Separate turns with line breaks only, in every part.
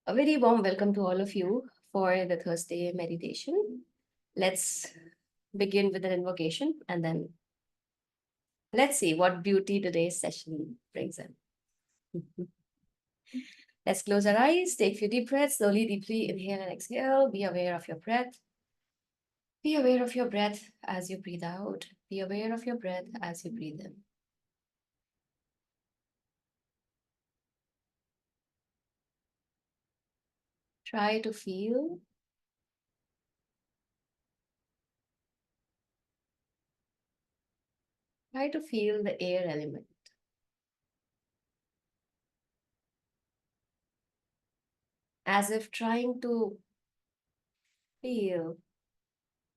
A very warm welcome to all of you for the Thursday meditation. Let's begin with an invocation and then let's see what beauty today's session brings in. Let's close our eyes, take a few deep breaths, slowly, deeply inhale and exhale. Be aware of your breath. Be aware of your breath as you breathe out. Be aware of your breath as you breathe in. Try to feel the air element as if trying to feel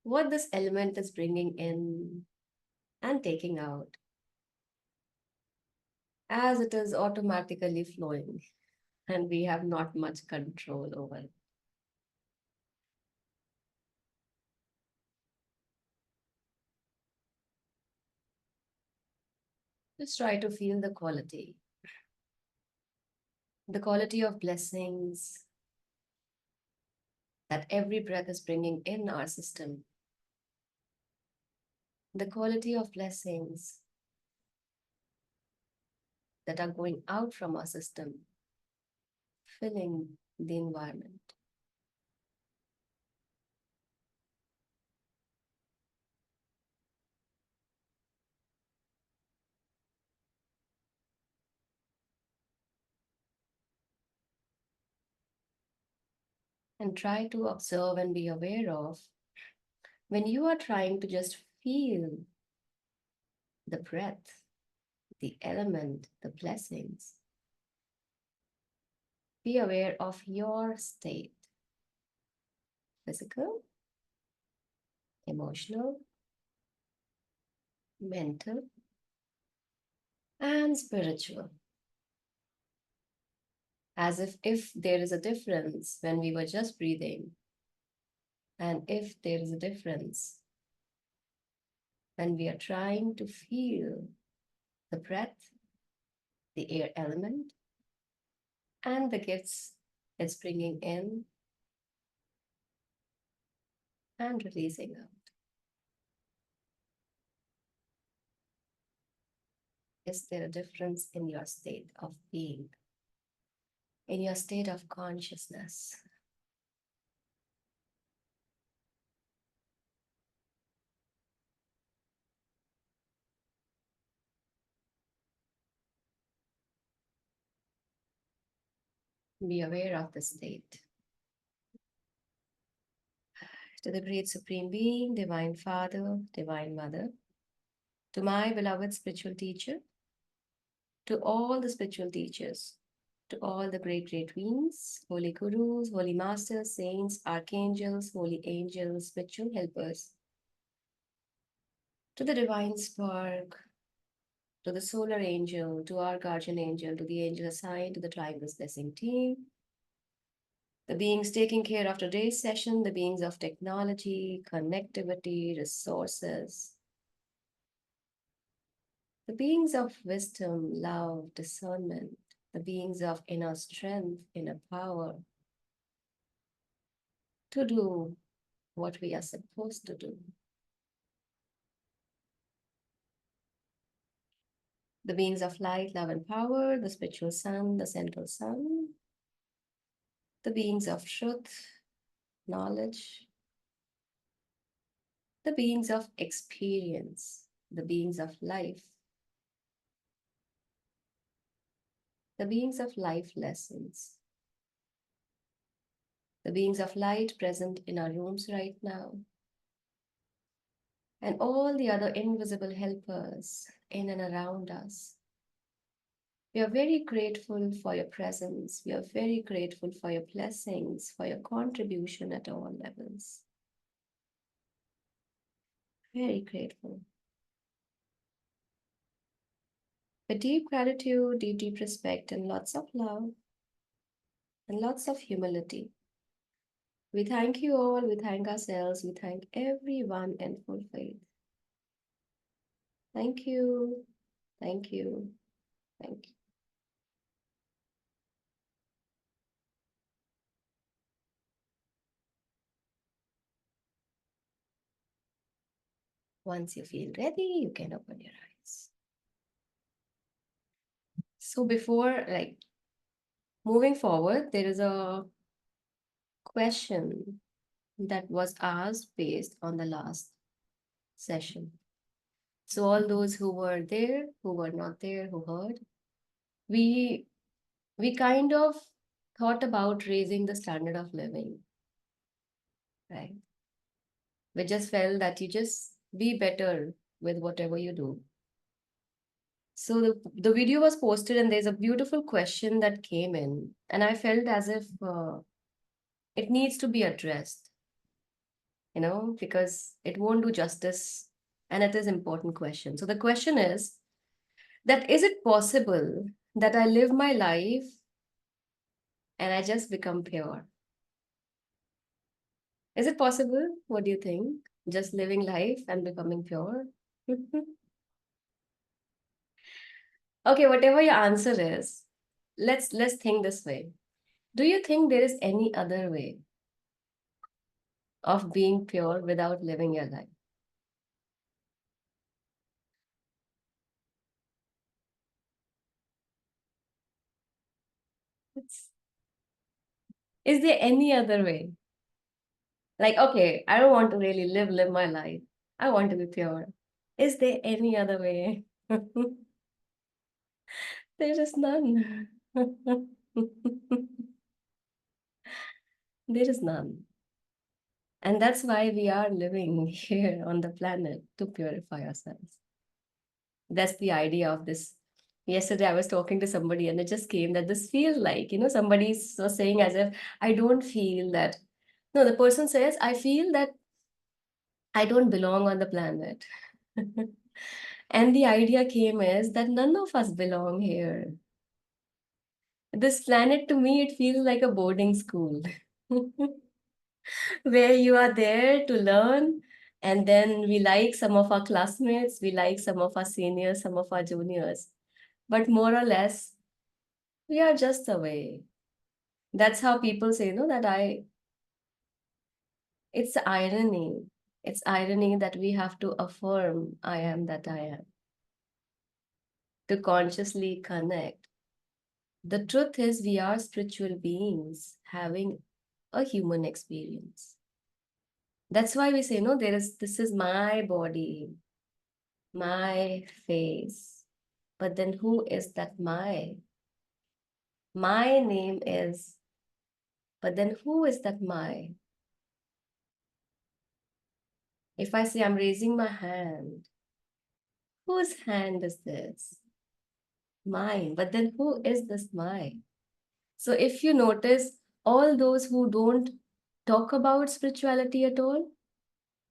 what this element is bringing in and taking out as it is automatically flowing and we have not much control over it. Just try to feel the quality of blessings that every breath is bringing in our system, the quality of blessings that are going out from our system, filling the environment. And try to observe and be aware of when you are trying to just feel the breath, the element, the blessings. Be aware of your state, physical, emotional, mental, and spiritual. As if there is a difference when we were just breathing, and if there is a difference when we are trying to feel the breath, the air element, and the gifts it's bringing in and releasing out. Is there a difference in your state of being, in your state of consciousness? Be aware of the state. To the great Supreme Being, Divine Father, Divine Mother, to my beloved spiritual teacher, to all the spiritual teachers, to all the great, great beings, holy gurus, holy masters, saints, archangels, holy angels, spiritual helpers, to the divine spark, to the solar angel, to our guardian angel, to the angel assigned to the Triangles Blessing team, the beings taking care of today's session, the beings of technology, connectivity, resources, the beings of wisdom, love, discernment, the beings of inner strength, inner power, to do what we are supposed to do. The beings of light, love, and power, the spiritual sun, the central sun, the beings of truth, knowledge, the beings of experience, the beings of life, the beings of life lessons, the beings of light present in our rooms right now, and all the other invisible helpers in and around us. We are very grateful for your presence. We are very grateful for your blessings, for your contribution at all levels. Very grateful. With deep gratitude, deep, deep respect, and lots of love, and lots of humility. We thank you all, we thank ourselves, we thank everyone in full faith. Thank you, thank you, thank you. Once you feel ready, you can open your eyes. So before like moving forward, there is a question that was asked based on the last session. So all those who were there, who were not there, who heard, we we kind of thought about raising the standard of living, right? We just felt that you just be better with whatever you do. So the video was posted and there's a beautiful question that came in, and I felt as if it needs to be addressed, because it won't do justice and it is important question. So the question is that is it possible that I live my life and I just become pure? Is it possible? What do you think? Just living life and becoming pure? Okay, whatever your answer is, let's think this way. Do you think there is any other way of being pure without living your life? It's, is there any other way? Like, okay, I don't want to really live my life. I want to be pure. Is there any other way? There is none. There is none. And that's why we are living here on the planet to purify ourselves. That's the idea of this. Yesterday, I was talking to somebody and it just came that this feels like, somebody was saying as if I don't feel that. No, the person says, I feel that I don't belong on the planet. And the idea came is that none of us belong here. This planet to me, it feels like a boarding school where you are there to learn. And then we like some of our classmates, we like some of our seniors, some of our juniors. But more or less, we are just away. That's how people say, no, it's irony. It's irony that we have to affirm I am that I am to consciously connect. The truth is, we are spiritual beings having a human experience. That's why we say, no, this is my body, my face. But then who is that my? My name is, but then who is that my? If I say I'm raising my hand, whose hand is this? Mine. But then who is this mine? So if you notice, all those who don't talk about spirituality at all,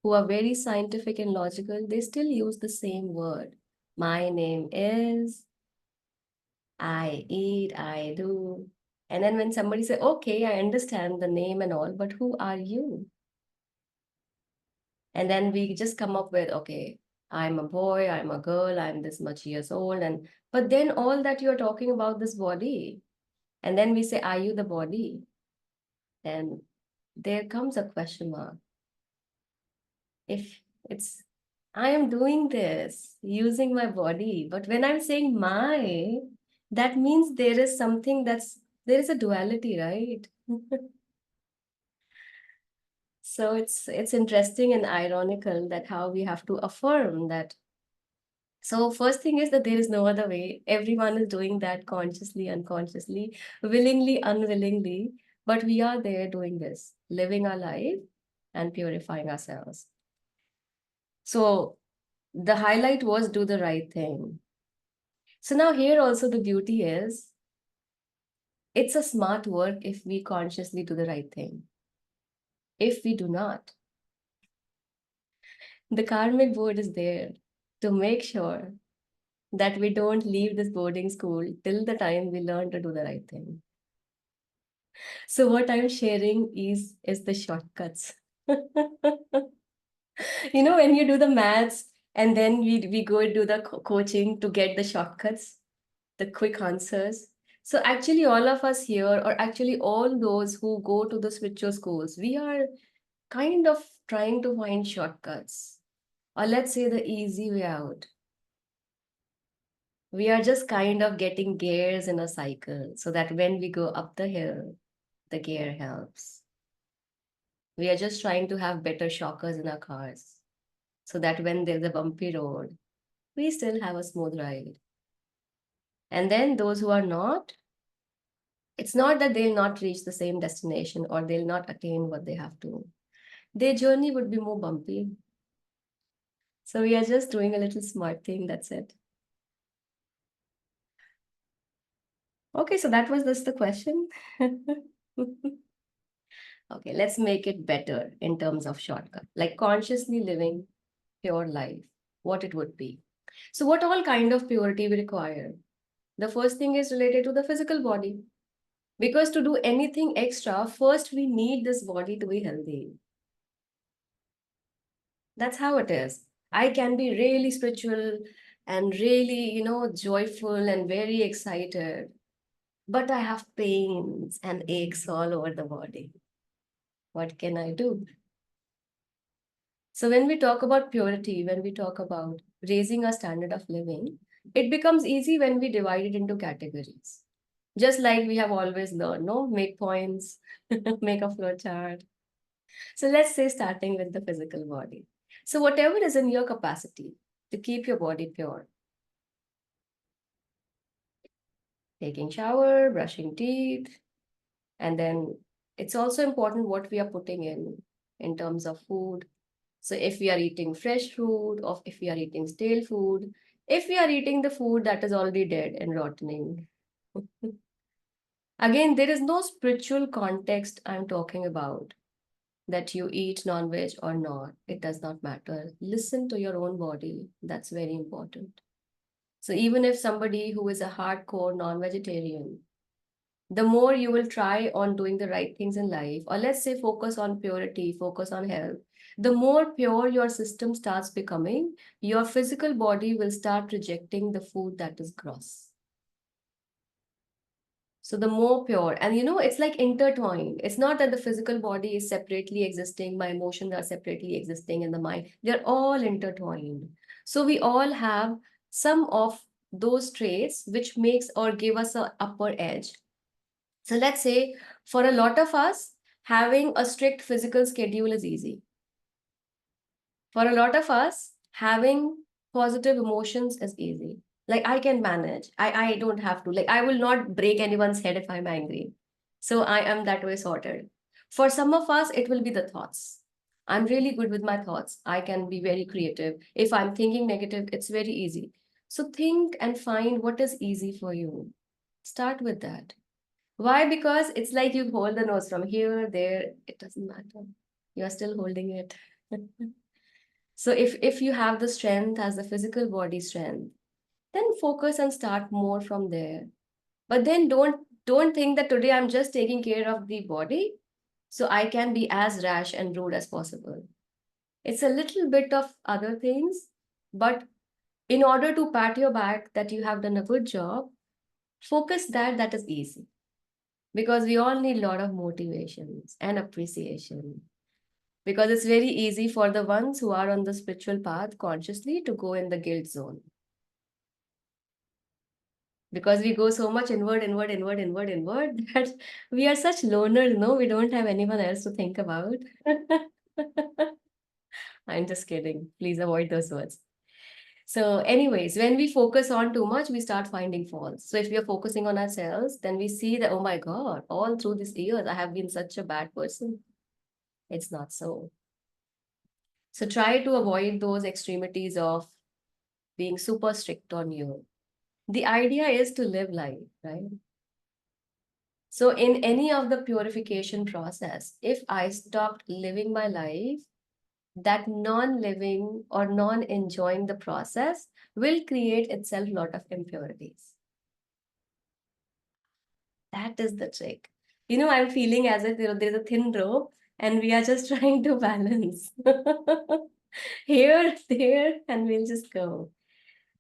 who are very scientific and logical, they still use the same word. My name is, I eat, I do. And then when somebody say, okay, I understand the name and all, but who are you? And then we just come up with, okay, I'm a boy, I'm a girl, I'm this much years old. But then all that you're talking about this body. And then we say, are you the body? And there comes a question mark. If it's, I am doing this using my body, but when I'm saying my, that means there is a duality, right? So it's interesting and ironical that how we have to affirm that. So first thing is that there is no other way. Everyone is doing that consciously, unconsciously, willingly, unwillingly, but we are there doing this, living our life and purifying ourselves. So the highlight was do the right thing. So now here also the beauty is it's a smart work if we consciously do the right thing. If we do not, the karmic board is there to make sure that we don't leave this boarding school till the time we learn to do the right thing. So what I'm sharing is the shortcuts. When you do the maths and then we go do the coaching to get the shortcuts, the quick answers. So actually all of us here, or actually all those who go to the spiritual schools, we are kind of trying to find shortcuts. Or let's say the easy way out. We are just kind of getting gears in a cycle so that when we go up the hill, the gear helps. We are just trying to have better shockers in our cars so that when there's a bumpy road, we still have a smooth ride. And then those who are not, it's not that they'll not reach the same destination or they'll not attain what they have to. Their journey would be more bumpy. So we are just doing a little smart thing, that's it. Okay, so that was just the question. Okay, let's make it better in terms of shortcut, like consciously living pure life, what it would be. So what all kind of purity we require? The first thing is related to the physical body. Because to do anything extra, first we need this body to be healthy. That's how it is. I can be really spiritual and really, joyful and very excited, but I have pains and aches all over the body. What can I do? So when we talk about purity, when we talk about raising our standard of living, it becomes easy when we divide it into categories. Just like we have always learned, no? Make points, make a flow chart. So let's say starting with the physical body. So whatever is in your capacity to keep your body pure, taking shower, brushing teeth, and then it's also important what we are putting in terms of food. So if we are eating fresh food, or if we are eating stale food, if we are eating the food that is already dead and rotting. Again, there is no spiritual context I'm talking about that you eat non-veg or not. It does not matter. Listen to your own body. That's very important. So even if somebody who is a hardcore non-vegetarian, the more you will try on doing the right things in life, or let's say focus on purity, focus on health, the more pure your system starts becoming, your physical body will start rejecting the food that is gross. So the more pure, and it's like intertwined. It's not that the physical body is separately existing, my emotions are separately existing in the mind. They're all intertwined. So we all have some of those traits which makes or give us a upper edge. So let's say for a lot of us, having a strict physical schedule is easy. For a lot of us, having positive emotions is easy. Like I can manage. I don't have to. Like I will not break anyone's head if I'm angry. So I am that way sorted. For some of us, it will be the thoughts. I'm really good with my thoughts. I can be very creative. If I'm thinking negative, it's very easy. So think and find what is easy for you. Start with that. Why? Because it's like you hold the nose from here, there, it doesn't matter. You are still holding it. So if you have the strength as the physical body strength, then focus and start more from there. But then don't think that today I'm just taking care of the body, so I can be as rash and rude as possible. It's a little bit of other things, but in order to pat your back that you have done a good job, focus that is easy. Because we all need a lot of motivations and appreciation. Because it's very easy for the ones who are on the spiritual path consciously to go in the guilt zone. Because we go so much inward, inward, inward, inward, inward that we are such loners, no? We don't have anyone else to think about. I'm just kidding. Please avoid those words. So, anyways, when we focus on too much, we start finding faults. So, if we are focusing on ourselves, then we see that, oh my God, all through these years, I have been such a bad person. It's not so. So try to avoid those extremities of being super strict on you. The idea is to live life, right? So in any of the purification process, if I stopped living my life, that non-living or non-enjoying the process will create itself a lot of impurities. That is the trick. I'm feeling as if there's a thin rope and we are just trying to balance here, there, and we'll just go.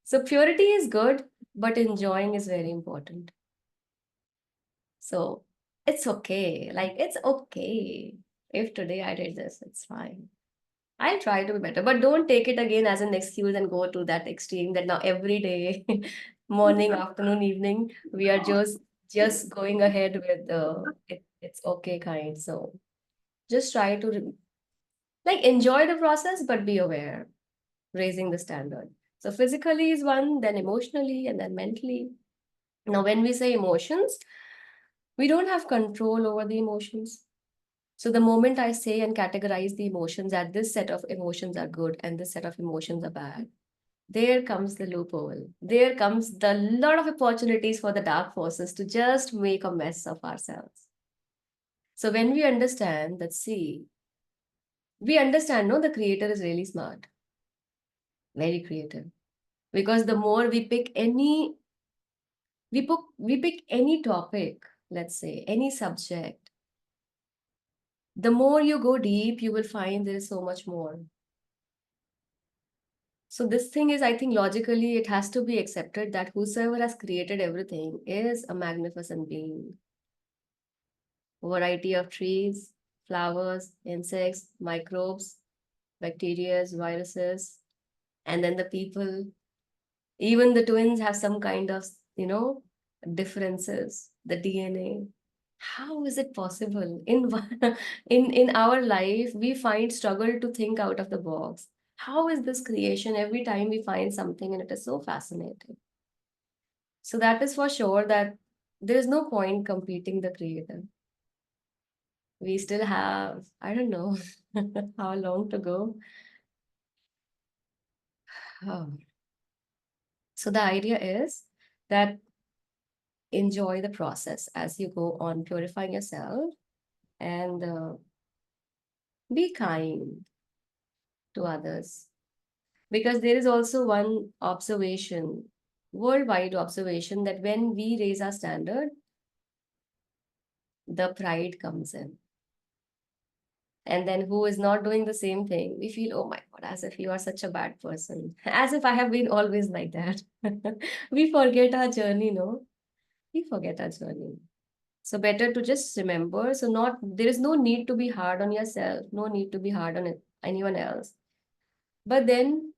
So purity is good, but enjoying is very important. So it's okay. Like it's okay. If today I did this, it's fine. I'll try to be better, but don't take it again as an excuse and go to that extreme that now every day, morning, afternoon, evening, we are just going ahead with it's okay kind. So just try to like enjoy the process, but be aware, raising the standard. So physically is one, then emotionally, and then mentally. Now, when we say emotions, we don't have control over the emotions. So the moment I say and categorize the emotions that this set of emotions are good and this set of emotions are bad, there comes the loophole. There comes the lot of opportunities for the dark forces to just make a mess of ourselves. So when we understand that, see, we understand, no, the creator is really smart, very creative. Because the more we pick any topic, let's say, any subject, the more you go deep, you will find there is so much more. So this thing is, I think logically, it has to be accepted that whosoever has created everything is a magnificent being. Variety of trees, flowers, insects, microbes, bacteria, viruses, and then the people. Even the twins have some kind of, differences. The DNA. How is it possible? In our life, we find struggle to think out of the box. How is this creation? Every time we find something, and it is so fascinating. So that is for sure that there is no point competing the creator. We still have, I don't know, how long to go. Oh. So the idea is that enjoy the process as you go on purifying yourself and be kind to others. Because there is also one observation, worldwide observation, that when we raise our standard, the pride comes in. And then who is not doing the same thing, we feel, oh my God, as if you are such a bad person, as if I have been always like that. We forget our journey, no? We forget our journey. So better to just remember. So not there is no need to be hard on yourself, no need to be hard on anyone else. But then,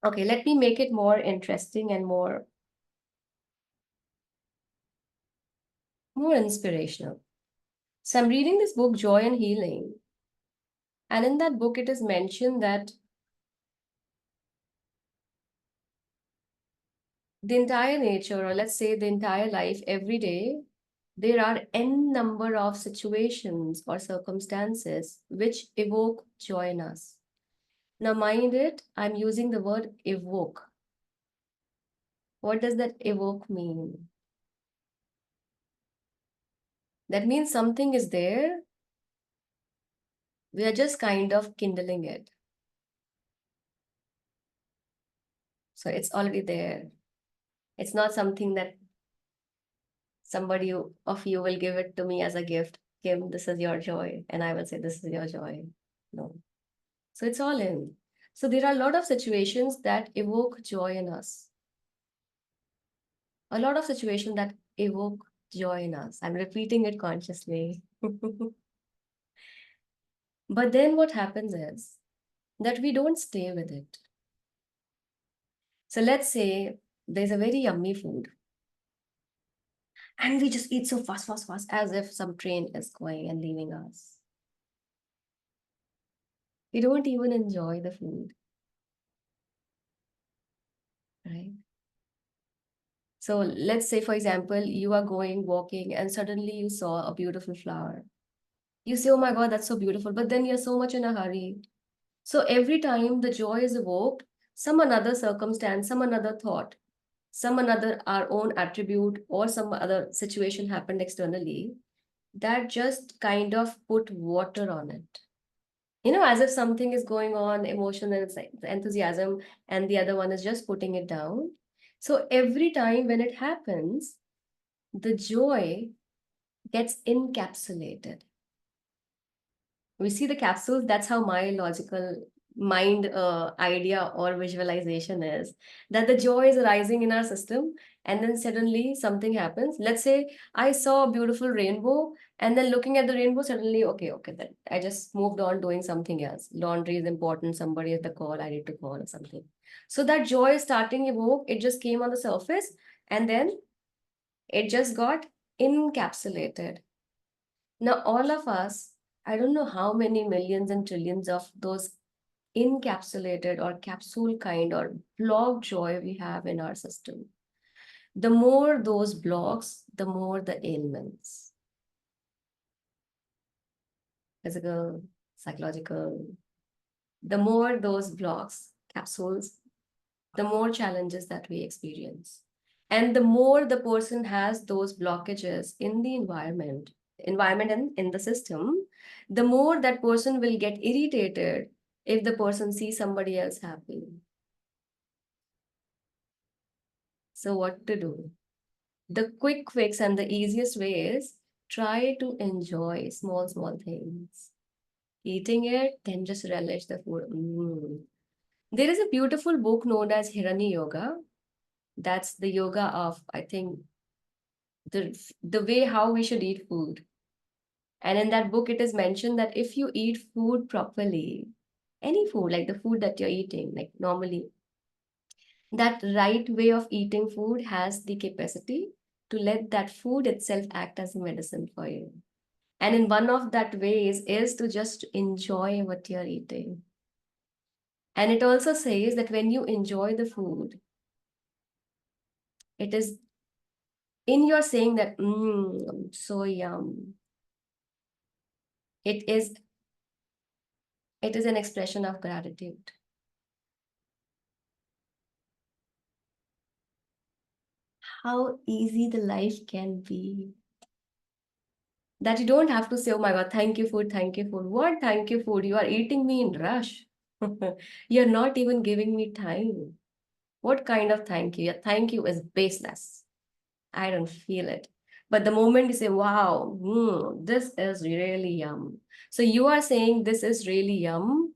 okay, let me make it more interesting and more inspirational. So I'm reading this book, Joy and Healing. And in that book, it is mentioned that the entire nature, or let's say the entire life, every day, there are n number of situations or circumstances which evoke joy in us. Now, mind it, I'm using the word evoke. What does that evoke mean? That means something is there, we are just kind of kindling it. So it's already there. It's not something that somebody of you will give it to me as a gift. Kim, this is your joy. And I will say, this is your joy. No. So it's all in. So there are a lot of situations that evoke joy in us. A lot of situations that evoke joy in us. I'm repeating it consciously. But then what happens is that we don't stay with it. So let's say there's a very yummy food and we just eat so fast, fast, fast, as if some train is going and leaving us. We don't even enjoy the food, right? So let's say, for example, you are going walking and suddenly you saw a beautiful flower. You say, oh my God, that's so beautiful. But then you're so much in a hurry. So every time the joy is evoked, some another circumstance, some another thought, some another our own attribute, or some other situation happened externally that just kind of put water on it. As if something is going on, emotion and enthusiasm, and the other one is just putting it down. So every time when it happens, the joy gets encapsulated. We see the capsules, that's how my logical mind idea or visualization is that the joy is arising in our system, and then suddenly something happens. Let's say I saw a beautiful rainbow, and then looking at the rainbow, suddenly, okay, then I just moved on doing something else. Laundry is important, somebody at the call, I need to call or something. So that joy is starting evoke, it just came on the surface, and then it just got encapsulated. Now, all of us, I don't know how many millions and trillions of those encapsulated or capsule kind or block joy we have in our system. The more those blocks, the more the ailments, physical, psychological, the more those blocks, capsules, the more challenges that we experience. And the more the person has those blockages in the environment and in the system, the more that person will get irritated if the person sees somebody else happy. So what to do? The quick fix and the easiest way is try to enjoy small things. Eating it, then just relish the food. There is a beautiful book known as Hirani Yoga. That's the yoga of, I think, the way how we should eat food. And in that book, it is mentioned that if you eat food properly, any food, like the food that you're eating, like normally, that right way of eating food has the capacity to let that food itself act as a medicine for you. And in one of that ways is to just enjoy what you're eating. And it also says that when you enjoy the food, it is in your saying that, so yum. It is it is an expression of gratitude. How easy the life can be. That you don't have to say, oh my God, thank you, food, thank you, food. What thank you, food? You are eating me in rush. You're not even giving me time. What kind of thank you? Your thank you is baseless. I don't feel it. But the moment you say, wow, this is really yum. So you are saying this is really yum.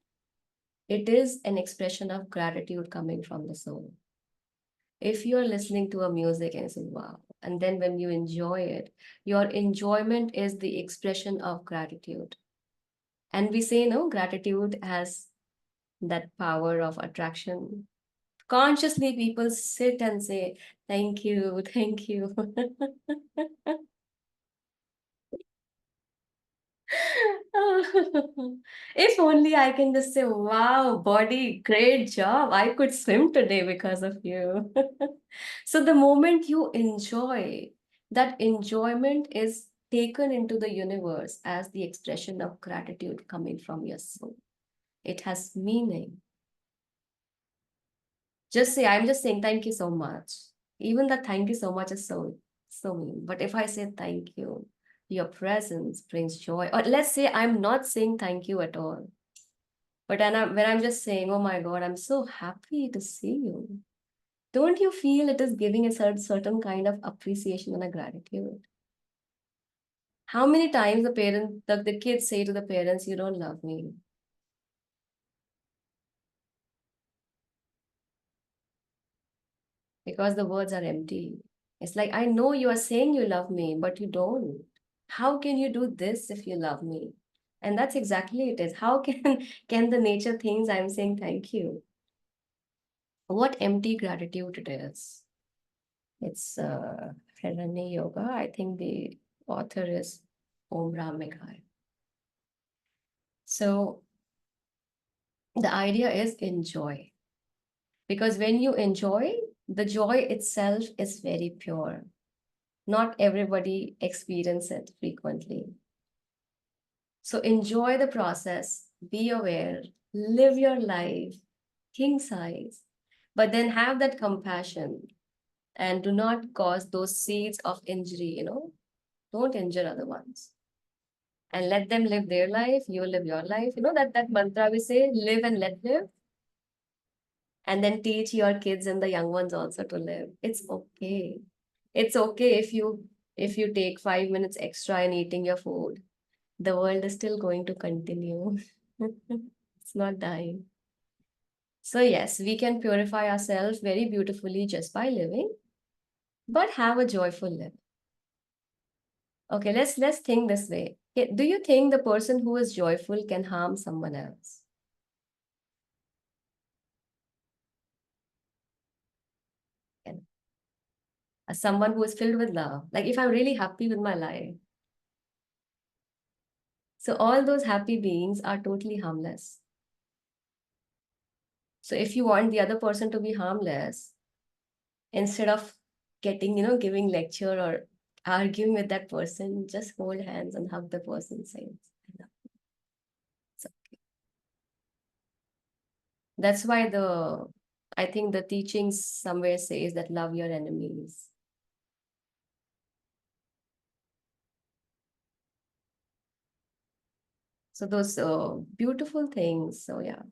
It is an expression of gratitude coming from the soul. If you're listening to a music and say, wow, and then when you enjoy it, your enjoyment is the expression of gratitude. And we say, no, gratitude has that power of attraction. Consciously, people sit and say, thank you, thank you. If only I can just say, wow, body, great job. I could swim today because of you. So the moment you enjoy, that enjoyment is taken into the universe as the expression of gratitude coming from your soul. It has meaning. Just say, I'm just saying thank you so much. Even that thank you so much is so mean. But if I say thank you, your presence brings joy. Or let's say I'm not saying thank you at all. But when I'm just saying, oh my God, I'm so happy to see you. Don't you feel it is giving a certain kind of appreciation and a gratitude? How many times the kids say to the parents, you don't love me? Because the words are empty. It's like, I know you are saying you love me, but you don't. How can you do this if you love me? And that's exactly it is. How can can the nature things I'm saying thank you? What empty gratitude it is. It's Pranani Yoga. I think the author is Om Ram Meghai. So the idea is enjoy. Because when you enjoy, the joy itself is very pure. Not everybody experience it frequently. So enjoy the process, be aware, live your life king size, but then have that compassion and do not cause those seeds of injury. Don't injure other ones. And let them live their life, you live your life. That mantra we say, live and let live, and then teach your kids and the young ones also to live. It's okay. It's okay if you take 5 minutes extra in eating your food. The world is still going to continue. It's not dying. So yes, we can purify ourselves very beautifully just by living, but have a joyful life. Okay, let's think this way. Do you think the person who is joyful can harm someone else? Can- As someone who is filled with love. Like if I'm really happy with my life. So all those happy beings are totally harmless. So if you want the other person to be harmless, instead of getting, giving lecture or arguing with that person, just hold hands and hug the person, say, "I love you." So that's why I think the teachings somewhere says that love your enemies. So those beautiful things. So yeah.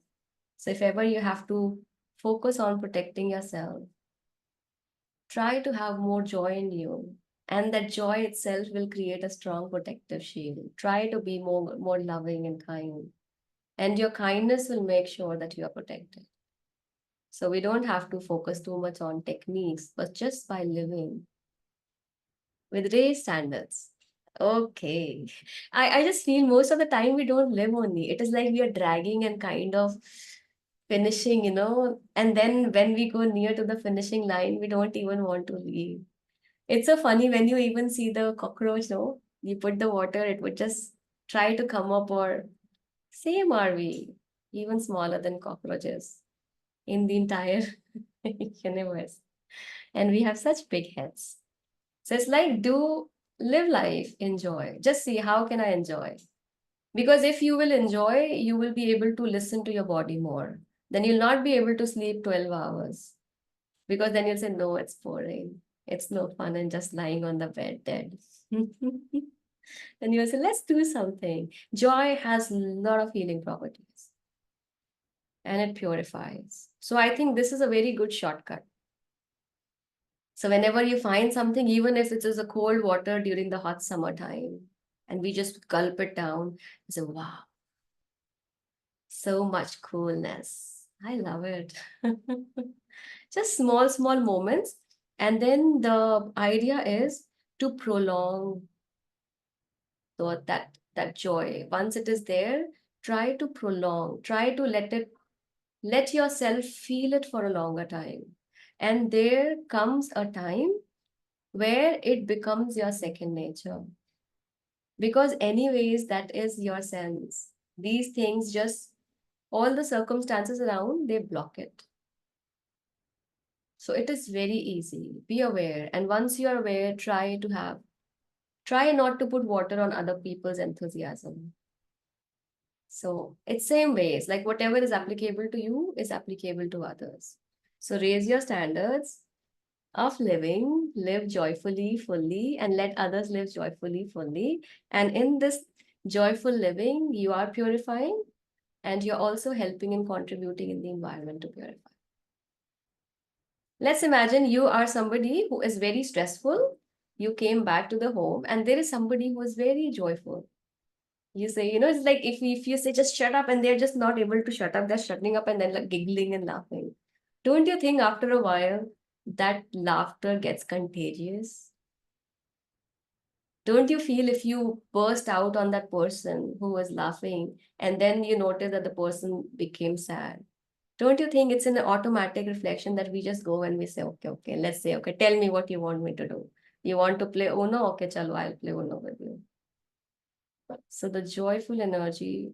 So if ever you have to focus on protecting yourself, try to have more joy in you. And that joy itself will create a strong protective shield. Try to be more loving and kind. And your kindness will make sure that you are protected. So we don't have to focus too much on techniques, but just by living with raised standards. Okay. I just feel most of the time we don't live only. It is like we are dragging and kind of finishing, and then when we go near to the finishing line, we don't even want to leave. It's so funny when you even see the cockroach, no? You put the water, it would just try to come up, or same are we, even smaller than cockroaches in the entire universe. And we have such big heads. So it's like, live life, enjoy. Just see how can I enjoy? Because if you will enjoy, you will be able to listen to your body more. Then you'll not be able to sleep 12 hours. Because then you'll say, no, it's boring. It's no fun and just lying on the bed dead. Then you'll say, let's do something. Joy has a lot of healing properties and it purifies. So I think this is a very good shortcut. So whenever you find something, even if it is a cold water during the hot summertime, and we just gulp it down, you say, wow, so much coolness. I love it. Just small, small moments. And then the idea is to prolong that joy. Once it is there, try to prolong, try to let yourself feel it for a longer time. And there comes a time where it becomes your second nature. Because, anyways, that is your sense. These things just, all the circumstances around, they block it. So, it is very easy. Be aware. And once you are aware, try not to put water on other people's enthusiasm. So, it's same ways. Like, whatever is applicable to you is applicable to others. So, raise your standards of living, live joyfully, fully, and let others live joyfully, fully. And in this joyful living, you are purifying and you're also helping and contributing in the environment to purify. Let's imagine you are somebody who is very stressful. You came back to the home and there is somebody who is very joyful. You say, it's like if you say just shut up and they're just not able to shut up, they're shutting up and then like giggling and laughing. Don't you think after a while that laughter gets contagious? Don't you feel if you burst out on that person who was laughing and then you notice that the person became sad? Don't you think it's an automatic reflection that we just go and we say, okay, okay, let's say, okay, tell me what you want me to do. You want to play Uno? Okay, chalo, I'll play Uno with you. So the joyful energy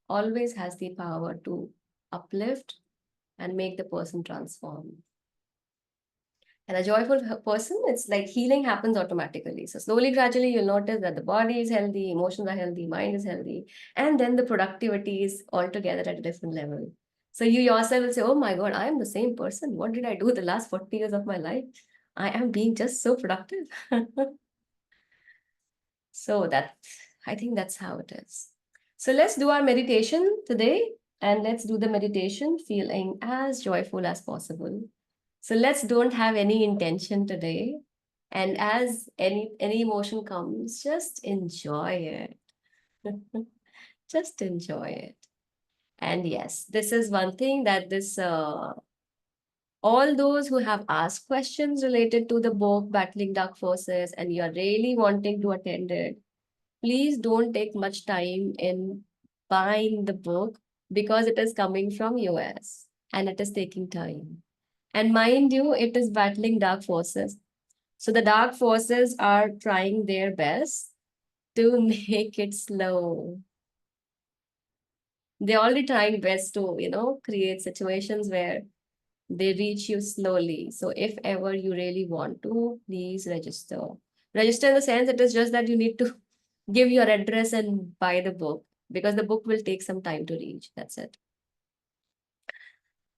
always has the power to uplift and make the person transform. And a joyful person, it's like healing happens automatically. So slowly, gradually, you'll notice that the body is healthy, emotions are healthy, mind is healthy, and then the productivity is altogether at a different level. So you yourself will say, "Oh my God, I am the same person. What did I do the last 40 years of my life? I am being just so productive." So I think that's how it is. So let's do our meditation today, and let's do the meditation feeling as joyful as possible. So let's don't have any intention today. And as any emotion comes, just enjoy it. Just enjoy it. And yes, this is one thing that all those who have asked questions related to the book Battling Dark Forces and you're really wanting to attend it, please don't take much time in buying the book because it is coming from US and it is taking time. And mind you, it is battling dark forces. So the dark forces are trying their best to make it slow. They're already trying best to, create situations where they reach you slowly. So if ever you really want to, please register. Register in the sense it is just that you need to give your address and buy the book because the book will take some time to reach. That's it.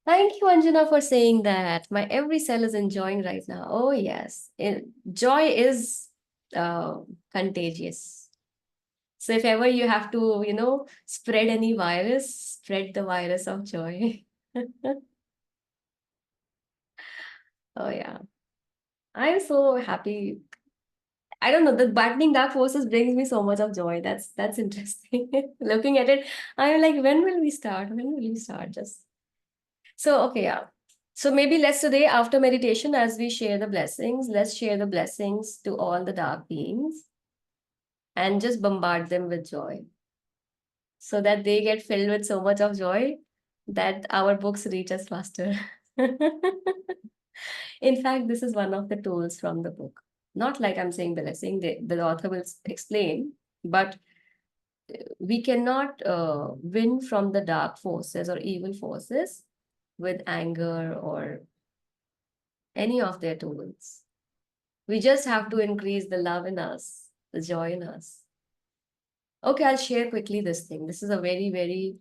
Thank you, Anjana, for saying that. My every cell is enjoying right now. Oh, yes. Joy is uh, contagious. So if ever you have to, spread any virus, spread the virus of joy. Oh, yeah. I'm so happy. I don't know, the battling dark forces brings me so much of joy. That's interesting. Looking at it, I'm like, when will we start? When will we start? Just so okay, yeah. So maybe let's today, after meditation, as we share the blessings, let's share the blessings to all the dark beings and just bombard them with joy so that they get filled with so much of joy that our books reach us faster. In fact, this is one of the tools from the book. Not like I'm saying blessing, the author will explain, but we cannot win from the dark forces or evil forces with anger or any of their tools. We just have to increase the love in us, the joy in us. Okay, I'll share quickly this thing. This is a very, very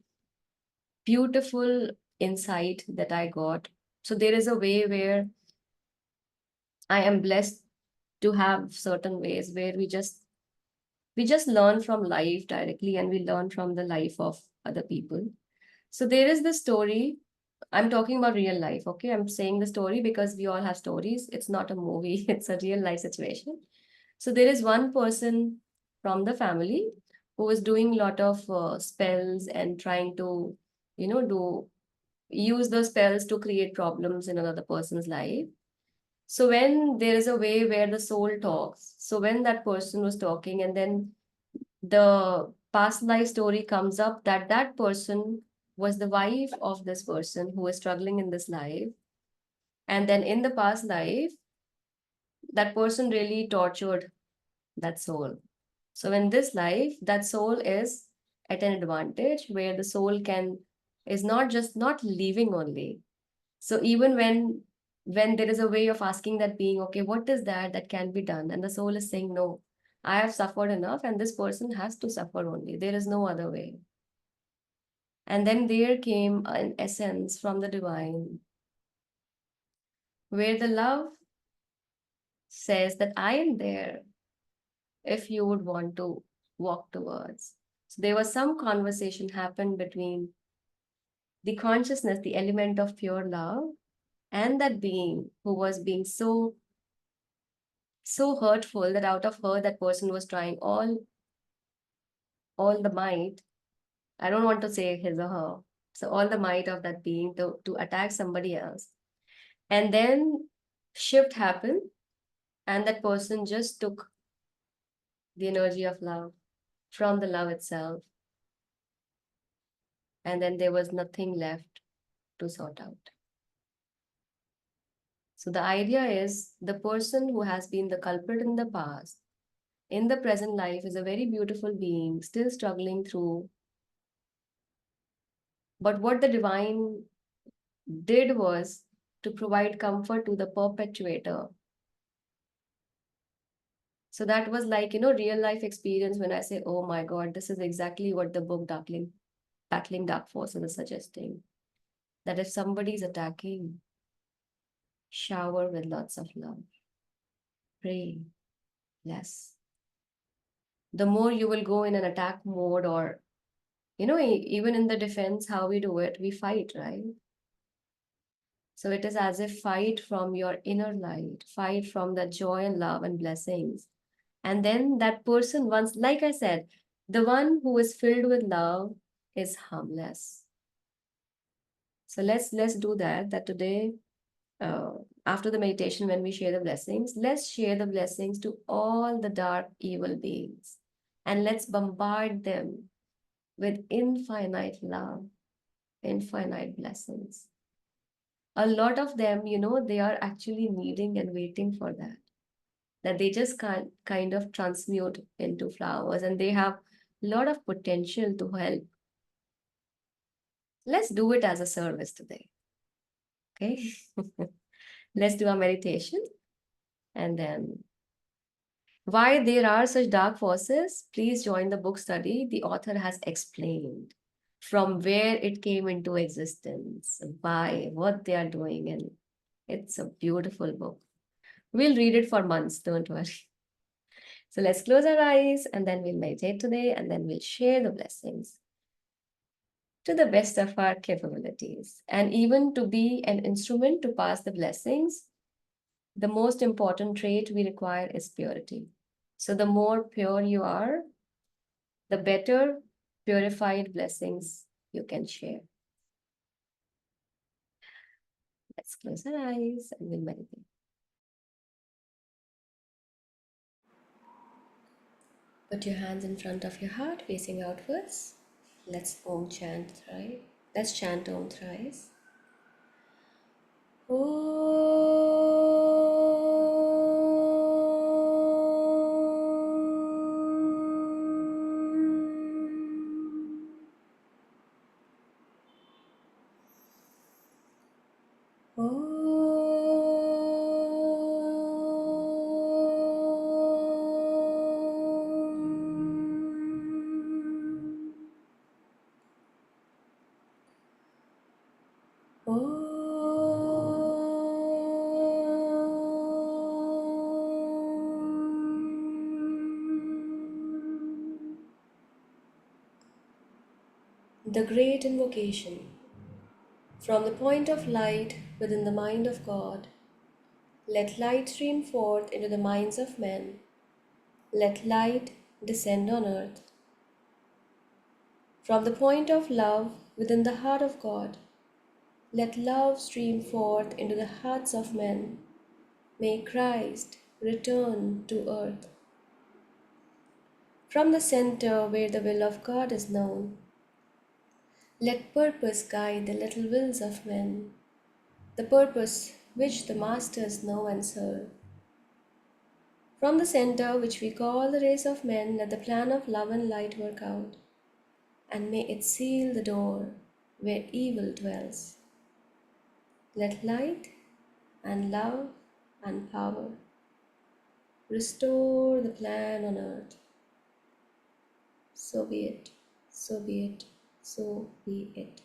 beautiful insight that I got. So there is a way where I am blessed to have certain ways where we just learn from life directly and we learn from the life of other people. So there is this story. I'm talking about real life, okay? I'm saying the story because we all have stories. It's not a movie, it's a real life situation. So there is one person from the family who was doing a lot of spells and trying to, do use those spells to create problems in another person's life. So when there is a way where the soul talks, so when that person was talking and then the past life story comes up that that person was the wife of this person who is struggling in this life. And then in the past life, that person really tortured that soul. So in this life, that soul is at an advantage where the soul is not just not leaving only. So even when there is a way of asking that being, okay, what is that can be done? And the soul is saying, no, I have suffered enough and this person has to suffer only. There is no other way. And then there came an essence from the divine where the love says that I am there if you would want to walk towards. So there was some conversation happened between the consciousness, the element of pure love, and that being who was being so hurtful that out of her that person was trying all the might. I don't want to say his or her. So all the might of that being to attack somebody else. And then shift happened and that person just took the energy of love from the love itself. And then there was nothing left to sort out. So the idea is the person who has been the culprit in the past, in the present life, is a very beautiful being, still struggling through. But what the divine did was to provide comfort to the perpetuator. So that was like, real life experience when I say, oh my God, this is exactly what the book Battling Dark Forces is suggesting. That if somebody is attacking, shower with lots of love. Pray less. The more you will go in an attack mode or, even in the defense, how we do it, we fight, right? So it is as if fight from your inner light, fight from the joy and love and blessings. And then that person, once, like I said, the one who is filled with love is harmless. So let's do that today, after the meditation, when we share the blessings, let's share the blessings to all the dark evil beings, and let's bombard them with infinite love, infinite blessings. A lot of them, they are actually needing and waiting for that they just can't kind of transmute into flowers, and they have a lot of potential to help. Let's do it as a service today. Okay. Let's do a meditation, and then why there are such dark forces, please join the book study. The author has explained from where it came into existence, why, what they are doing, and it's a beautiful book. We'll read it for months, don't worry. So let's close our eyes, and then we'll meditate today, and then we'll share the blessings to the best of our capabilities. And even to be an instrument to pass the blessings, the most important trait we require is purity. So the more pure you are, the better purified blessings you can share. Let's close our eyes and we'll meditate. Put your hands in front of your heart, facing outwards. Let's Om chant thrice. Let's chant Om thrice. The Great Invocation. From the point of light within the mind of God, let light stream forth into the minds of men. Let light descend on earth. From the point of love within the heart of God, let love stream forth into the hearts of men. May Christ return to earth. From the center where the will of God is known, let purpose guide the little wills of men, the purpose which the masters know and serve. From the center which we call the race of men, let the plan of love and light work out, and may it seal the door where evil dwells. Let light and love and power restore the plan on earth. So be it, so be it, so be it.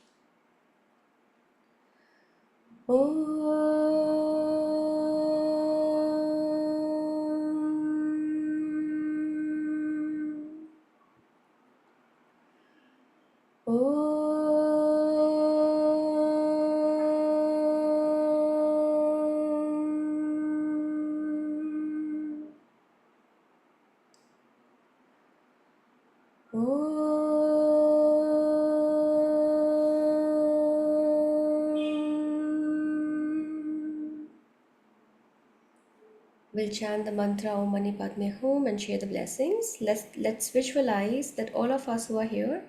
We'll chant the mantra Om Mani Padme Hum and share the blessings. Let's visualize that all of us who are here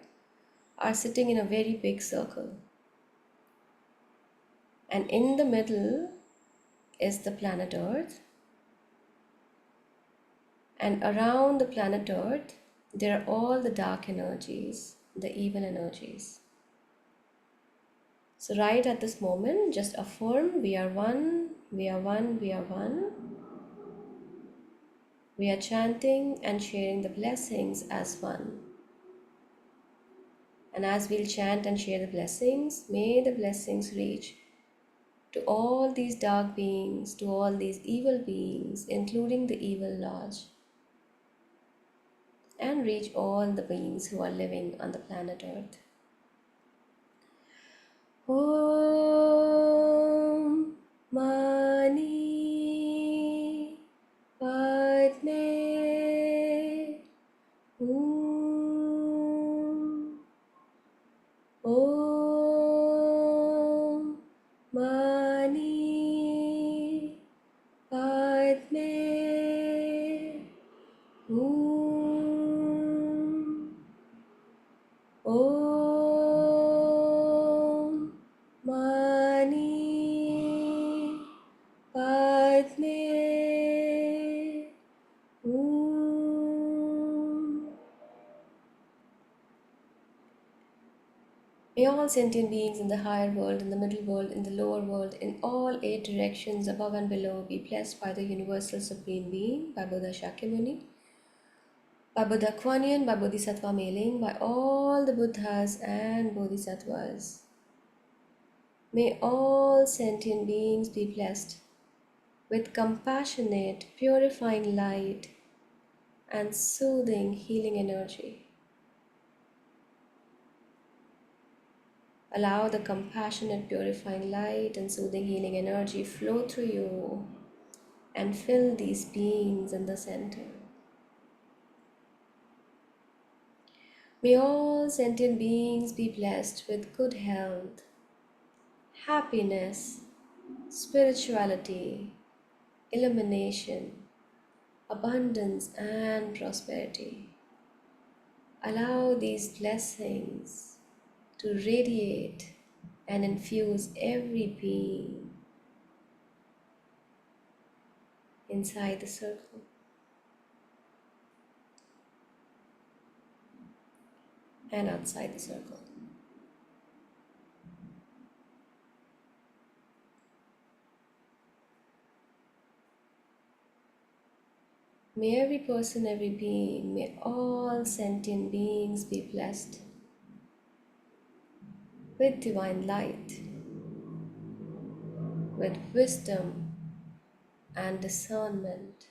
are sitting in a very big circle. And in the middle is the planet Earth. And around the planet Earth, there are all the dark energies, the evil energies. So right at this moment, just affirm, we are one, we are one, we are one. We are chanting and sharing the blessings as one. And as we'll chant and share the blessings, may the blessings reach to all these dark beings, to all these evil beings, including the evil lodge, and reach all the beings who are living on the planet Earth. Om Mani Padme Hum. Om Om Mani Padme Hum. May all sentient beings in the higher world, in the middle world, in the lower world, in all eight directions above and below be blessed by the Universal Supreme Being, by Buddha Shakyamuni, by Buddha Kuan Yin, by Bodhisattva Meiling, by all the Buddhas and Bodhisattvas. May all sentient beings be blessed with compassionate, purifying light and soothing, healing energy. Allow the compassionate, purifying light and soothing, healing energy flow through you and fill these beings in the center. May all sentient beings be blessed with good health, happiness, spirituality, illumination, abundance, and prosperity. Allow these blessings to radiate and infuse every being inside the circle and outside the circle. May every person, every being, may all sentient beings be blessed with divine light, with wisdom and discernment.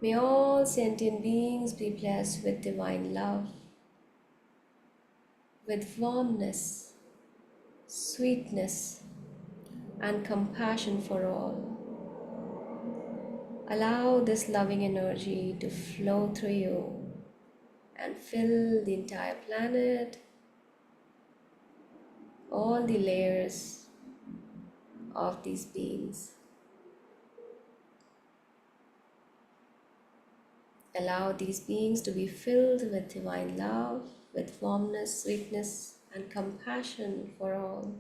May all sentient beings be blessed with divine love, with warmness, sweetness, and compassion for all. Allow this loving energy to flow through you and fill the entire planet, all the layers of these beings. Allow these beings to be filled with divine love, with warmness, sweetness, and compassion for all.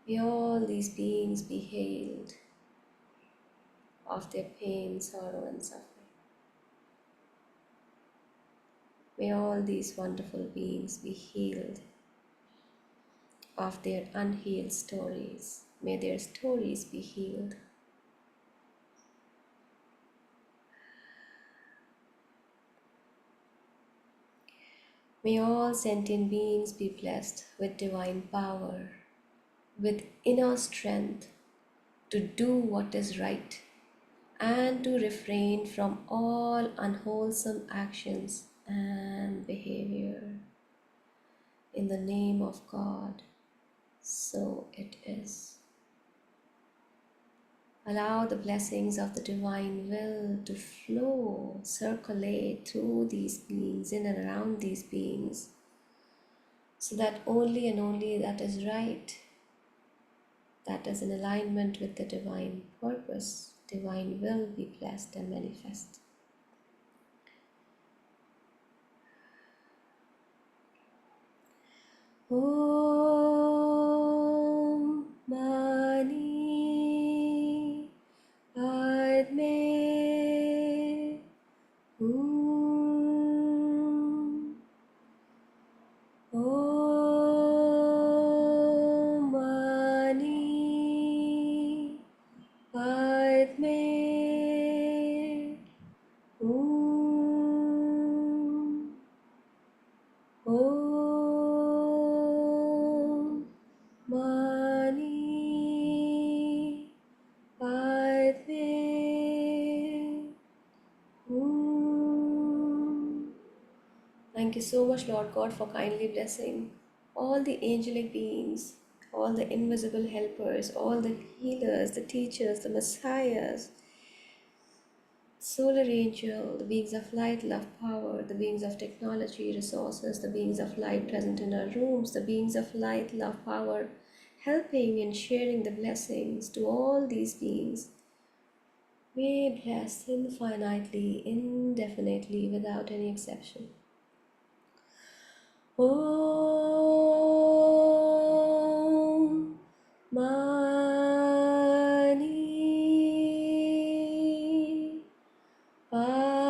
May all these beings be healed of their pain, sorrow, and suffering. May all these wonderful beings be healed of their unhealed stories. May their stories be healed. May all sentient beings be blessed with divine power, with inner strength to do what is right and to refrain from all unwholesome actions and behavior. In the name of God, so it is. Allow the blessings of the divine will to flow, circulate through these beings, in and around these beings, so that only and only that is right, that is in alignment with the divine purpose, divine will be blessed and manifest. Om Mani Padme Hum. Om Mani Padme Hum. Om Mani Padme Hum. Thank you so much, Lord God, for kindly blessing all the angelic beings, all the invisible helpers, all the healers, the teachers, the messiahs, solar angel, the beings of light, love, power, the beings of technology, resources, the beings of light present in our rooms, the beings of light, love, power, helping and sharing the blessings to all these beings. may bless infinitely, indefinitely, without any exception. Om Mani Padme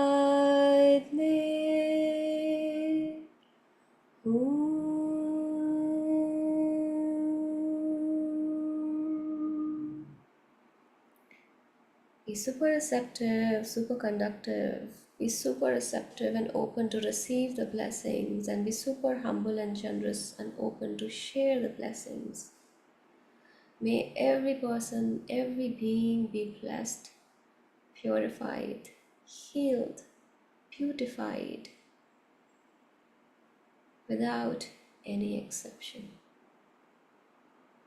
Hum. Be super receptive, super conductive. Be super receptive and open to receive the blessings, and be super humble and generous and open to share the blessings. May every person, every being be blessed, purified, healed, beautified, without any exception.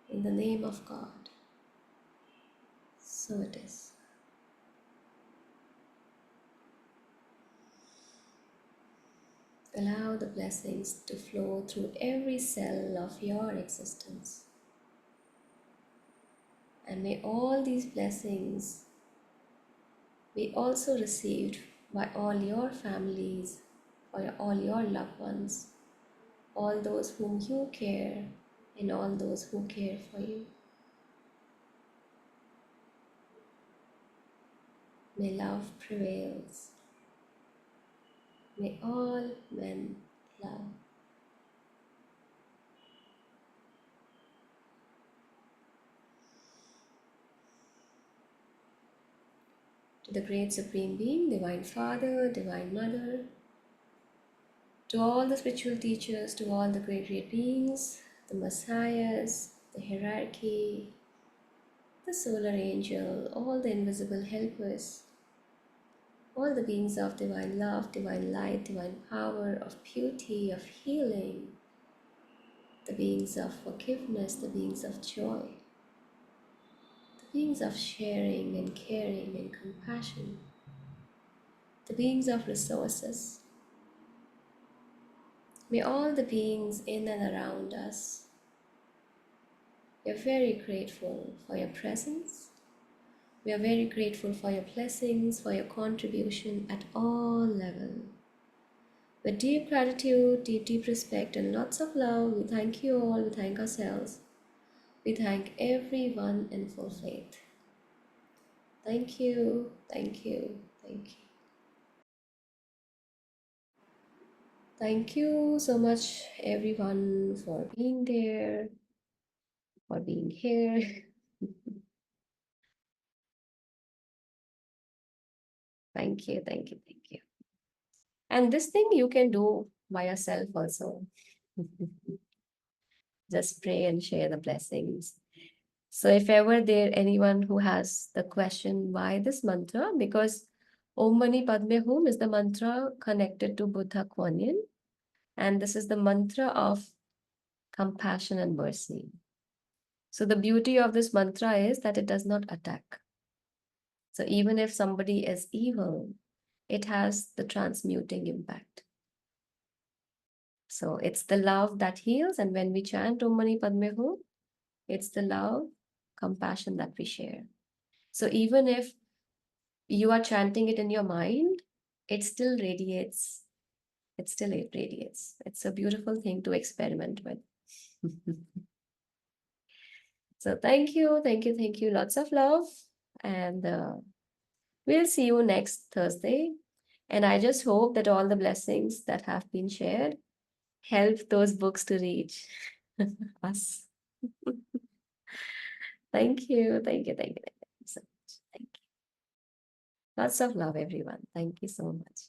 In the name of God, so it is. Allow the blessings to flow through every cell of your existence. And may all these blessings be also received by all your families, by all your loved ones, all those whom you care, and all those who care for you. May love prevails. May all men love. To the great Supreme Being, Divine Father, Divine Mother, to all the spiritual teachers, to all the great great beings, the messiahs, the hierarchy, the solar angel, all the invisible helpers, all the beings of divine love, divine light, divine power, of beauty, of healing, the beings of forgiveness, the beings of joy, the beings of sharing and caring and compassion, the beings of resources. May all the beings in and around us, we are very grateful for your presence. We are very grateful for your blessings, for your contribution at all levels. With deep gratitude, deep, deep respect, and lots of love, we thank you all, we thank ourselves, we thank everyone in full faith. Thank you, thank you, thank you. Thank you so much, everyone, for being there, for being here. Thank you, thank you, thank you. And this thing you can do by yourself also. Just pray and share the blessings. So if ever there anyone who has the question why this mantra, because Om Mani Padme Hum is the mantra connected to Buddha Kuan Yin, and this is the mantra of compassion and mercy. So the beauty of this mantra is that it does not attack. So even if somebody is evil, it has the transmuting impact. So it's the love that heals, and when we chant Om Mani Padme Hum, it's the love, compassion that we share. So even if you are chanting it in your mind, it still radiates. It still radiates. It's a beautiful thing to experiment with. So thank you, thank you, thank you. Lots of love. And we'll see you next Thursday. And I just hope that all the blessings that have been shared help those books to reach us. Thank you, thank you, thank you, thank you so much. Thank you. Lots of love, everyone. Thank you so much.